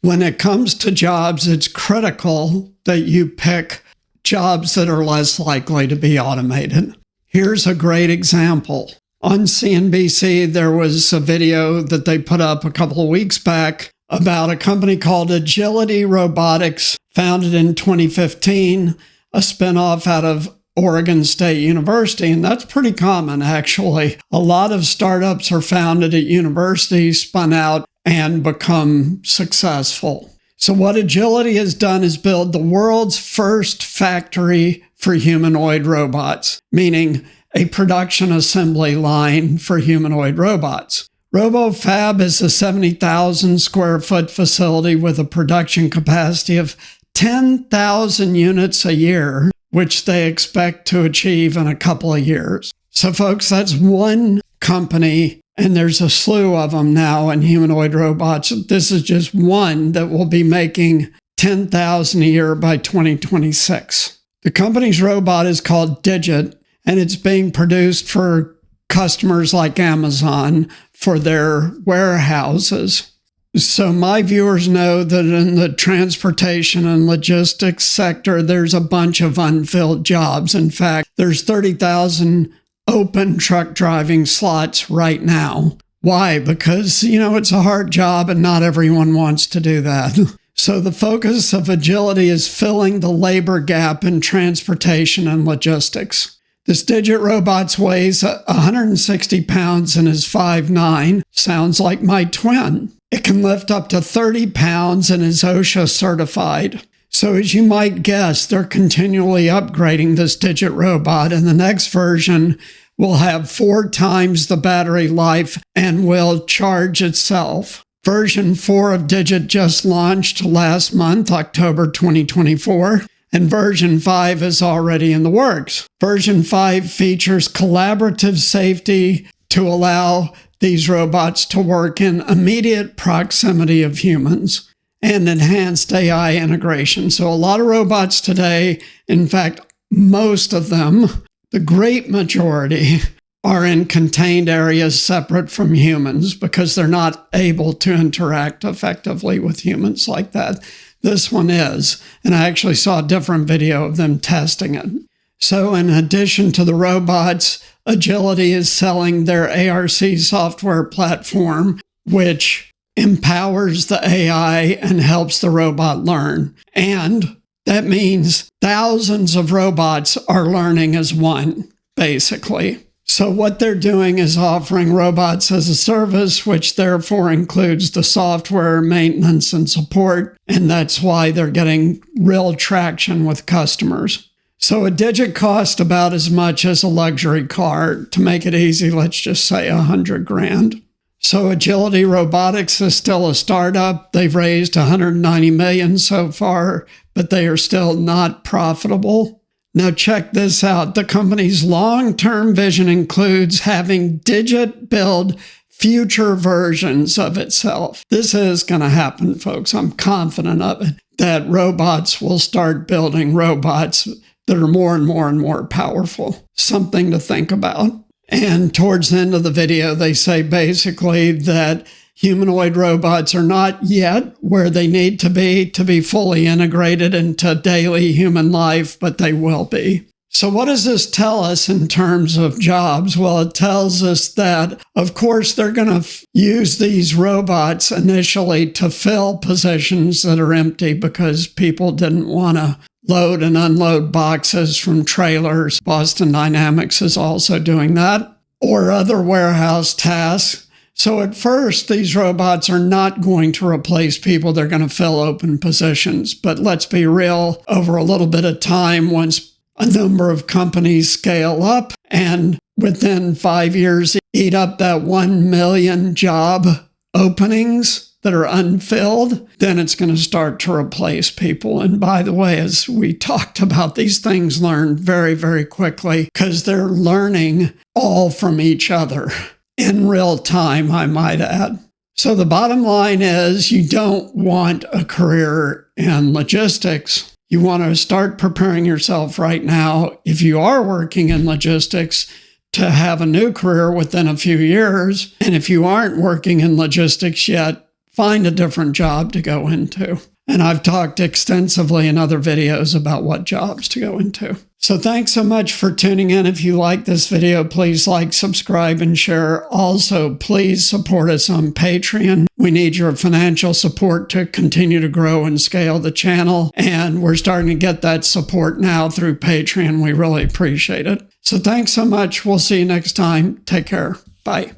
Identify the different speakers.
Speaker 1: When it comes to jobs, it's critical that you pick jobs that are less likely to be automated. Here's a great example. On CNBC, there was a video that they put up a couple of weeks back about a company called Agility Robotics, founded in 2015, a spinoff out of Oregon State University. And that's pretty common, actually. A lot of startups are founded at universities, spun out, and become successful. So what Agility has done is build the world's first factory for humanoid robots, meaning a production assembly line for humanoid robots. RoboFab is a 70,000 square foot facility with a production capacity of 10,000 units a year, which they expect to achieve in a couple of years. So folks, that's one company, and there's a slew of them now in humanoid robots. This is just one that will be making 10,000 a year by 2026. The company's robot is called Digit, and it's being produced for customers like Amazon for their warehouses. So my viewers know that in the transportation and logistics sector, there's a bunch of unfilled jobs. In fact, there's 30,000 open truck driving slots right now. Why? Because, it's a hard job and not everyone wants to do that. So the focus of Agility is filling the labor gap in transportation and logistics. This Digit robot weighs 160 pounds and is 5'9". Sounds like my twin. It can lift up to 30 pounds and is OSHA certified. So as you might guess, they're continually upgrading this Digit robot, and the next version will have 4 times the battery life and will charge itself. Version 4 of Digit just launched last month, October 2024. And version 5 is already in the works. Version 5 features collaborative safety to allow these robots to work in immediate proximity of humans and enhanced AI integration. So a lot of robots today, in fact, most of them, the great majority, are in contained areas separate from humans because they're not able to interact effectively with humans like that. This one is, and I actually saw a different video of them testing it. So in addition to the robots, Agility is selling their ARC software platform, which empowers the AI and helps the robot learn. And that means thousands of robots are learning as one, basically. So what they're doing is offering robots as a service, which therefore includes the software, maintenance, and support. And that's why they're getting real traction with customers. So a Digit costs about as much as a luxury car. To make it easy, let's just say $100,000. So Agility Robotics is still a startup. They've raised $190 million so far, but they are still not profitable. Now check this out. The company's long-term vision includes having Digit build future versions of itself. This is going to happen, folks. I'm confident of it, that robots will start building robots that are more and more and more powerful. Something to think about. And towards the end of the video, they say basically that humanoid robots are not yet where they need to be fully integrated into daily human life, but they will be. So what does this tell us in terms of jobs? Well, it tells us that, of course, they're going to use these robots initially to fill positions that are empty because people didn't want to load and unload boxes from trailers. Boston Dynamics is also doing that, or other warehouse tasks. So at first, these robots are not going to replace people. They're going to fill open positions. But let's be real, over a little bit of time, once a number of companies scale up and within 5 years eat up that 1 million job openings that are unfilled, then it's going to start to replace people. And by the way, as we talked about, these things learn very, very quickly because they're learning all from each other. In real time, I might add. So the bottom line is you don't want a career in logistics. You want to start preparing yourself right now, if you are working in logistics, to have a new career within a few years. And if you aren't working in logistics yet, find a different job to go into. And I've talked extensively in other videos about what jobs to go into. So thanks so much for tuning in. If you like this video, please like, subscribe, and share. Also, please support us on Patreon. We need your financial support to continue to grow and scale the channel. And we're starting to get that support now through Patreon. We really appreciate it. So thanks so much. We'll see you next time. Take care. Bye.